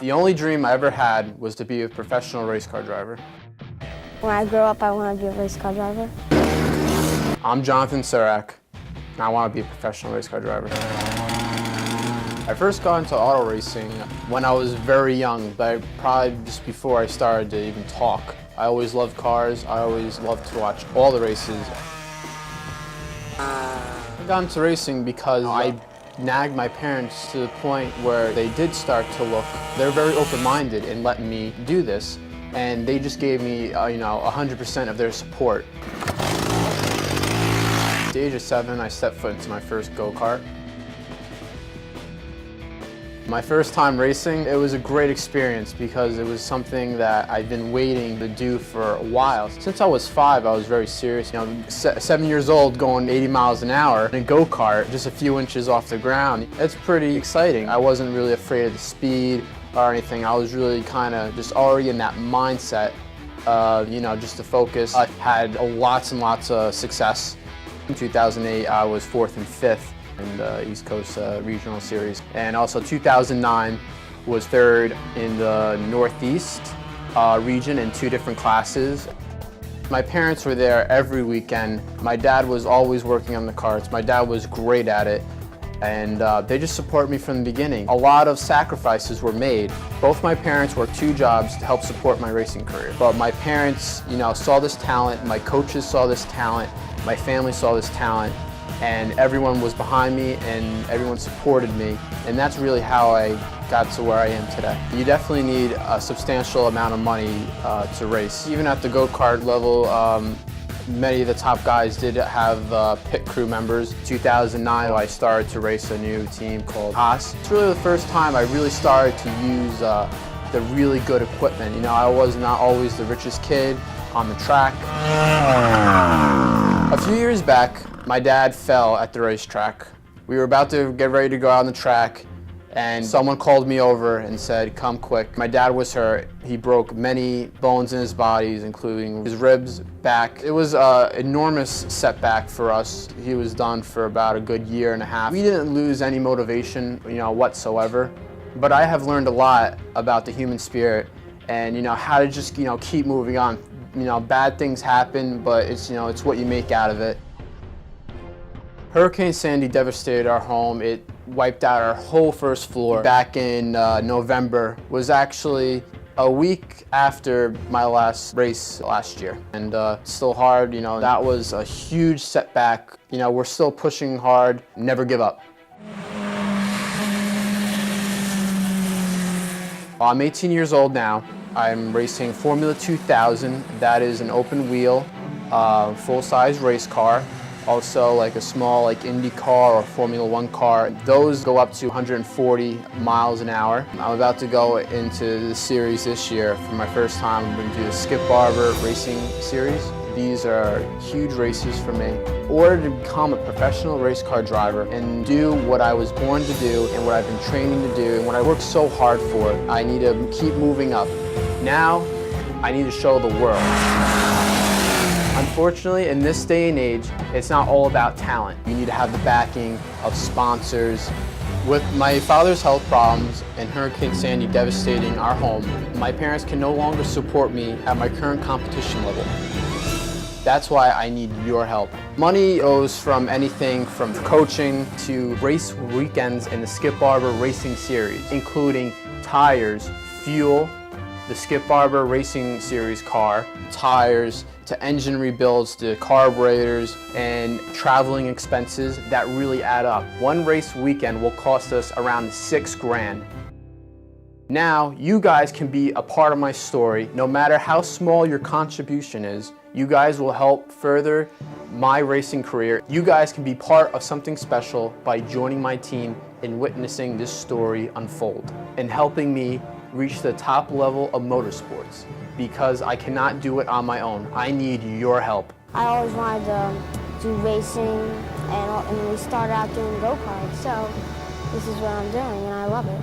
The only dream I ever had was to be a professional race car driver. When I grow up, I want to be a race car driver. I'm Surak, and I want to be a professional race car driver. I first got into auto racing when I was very young, but probably just before I started to even talk. I always loved cars. I always loved to watch all the races. I got into racing because I nagged my parents to the point where they did start to look. They're very open-minded in letting me do this, and they just gave me, 100% of their support. At the age of 7, I stepped foot into my first go-kart. My first time racing, it was a great experience because it was something that I'd been waiting to do for a while. Since I was 5, I was very serious. 7 years old going 80 miles an hour in a go-kart, just a few inches off the ground. It's pretty exciting. I wasn't really afraid of the speed or anything. I was really kind of just already in that mindset, just to focus. I had lots and lots of success. In 2008, I was 4th and 5th. In the East Coast Regional Series. And also 2009 was 3rd in the Northeast region in 2 different classes. My parents were there every weekend. My dad was always working on the karts. My dad was great at it. And they just supported me from the beginning. A lot of sacrifices were made. Both my parents worked 2 jobs to help support my racing career. But my parents, saw this talent. My coaches saw this talent. My family saw this talent. And everyone was behind me and everyone supported me, and that's really how I got to where I am today. You definitely need a substantial amount of money to race. Even at the go-kart level, many of the top guys did have pit crew members. 2009, I started to race a new team called Haas. It's really the first time I really started to use the really good equipment. I was not always the richest kid on the track. A few years back, my dad fell at the racetrack. We were about to get ready to go out on the track, and someone called me over and said, "Come quick." My dad was hurt. He broke many bones in his body, including his ribs, back. It was an enormous setback for us. He was done for about a good year and a half. We didn't lose any motivation, whatsoever. But I have learned a lot about the human spirit and, how to just, keep moving on. Bad things happen, but it's what you make out of it. Hurricane Sandy devastated our home. It wiped out our whole first floor. Back in November was actually a week after my last race last year. And still hard, that was a huge setback. We're still pushing hard, never give up. I'm 18 years old now. I'm racing Formula 2000. That is an open wheel, full-size race car. Also like a small Indy car or Formula 1 car. Those go up to 140 miles an hour. I'm about to go into the series this year. For my first time, I'm going to do the Skip Barber Racing Series. These are huge races for me. In order to become a professional race car driver and do what I was born to do and what I've been training to do and what I worked so hard for, I need to keep moving up. Now, I need to show the world. Unfortunately, in this day and age, it's not all about talent. You need to have the backing of sponsors. With my father's health problems and Hurricane Sandy devastating our home, my parents can no longer support me at my current competition level. That's why I need your help. Money goes from anything from coaching to race weekends in the Skip Barber Racing Series, including tires, fuel, the Skip Barber Racing Series car, tires, to engine rebuilds, to carburetors, and traveling expenses that really add up. One race weekend will cost us around $6 grand. Now, you guys can be a part of my story. No matter how small your contribution is, you guys will help further my racing career. You guys can be part of something special by joining my team and witnessing this story unfold and helping me reach the top level of motorsports, because I cannot do it on my own. I need your help. I always wanted to do racing, and we started out doing go-karts, so this is what I'm doing, and I love it.